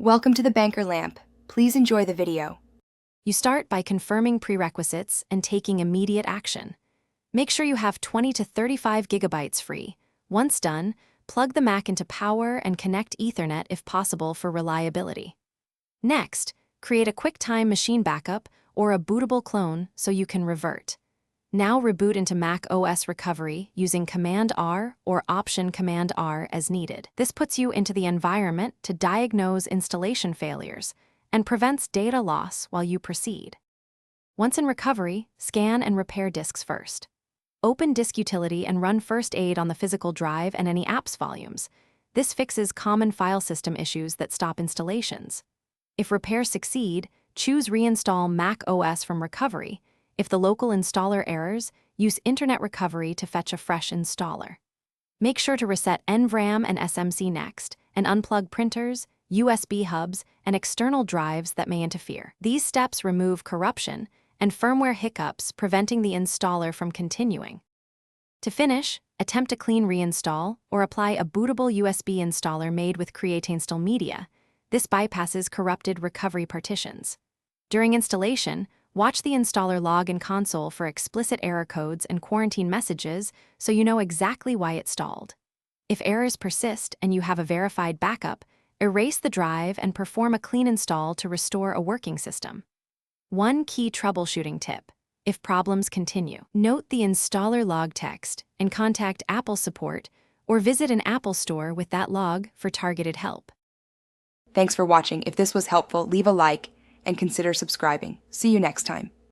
Welcome to the Banker Lamp. Please enjoy the video. You start by confirming prerequisites and taking immediate action. Make sure you have 20 to 35 gigabytes free. Once done, plug the Mac into power and connect Ethernet if possible for reliability. Next, create a QuickTime machine backup or a bootable clone so you can revert. Now reboot into Mac OS recovery using Command-R or Option-Command-R as needed. This puts you into the environment to diagnose installation failures and prevents data loss while you proceed. Once in recovery, scan and repair disks first. Open Disk Utility and run first aid on the physical drive and any apps volumes. This fixes common file system issues that stop installations. If repairs succeed, choose Reinstall Mac OS from recovery. If the local installer errors, use Internet Recovery to fetch a fresh installer. Make sure to reset NVRAM and SMC next, and unplug printers, USB hubs, and external drives that may interfere. These steps remove corruption and firmware hiccups, preventing the installer from continuing. To finish, attempt a clean reinstall or apply a bootable USB installer made with Create-Install Media. This bypasses corrupted recovery partitions. During installation, watch the installer log in console for explicit error codes and quarantine messages so you know exactly why it stalled. If errors persist and you have a verified backup, erase the drive and perform a clean install to restore a working system. One key troubleshooting tip: if problems continue, note the installer log text and contact Apple support or visit an Apple store with that log for targeted help. Thanks for watching. If this was helpful, leave a like and consider subscribing. See you next time.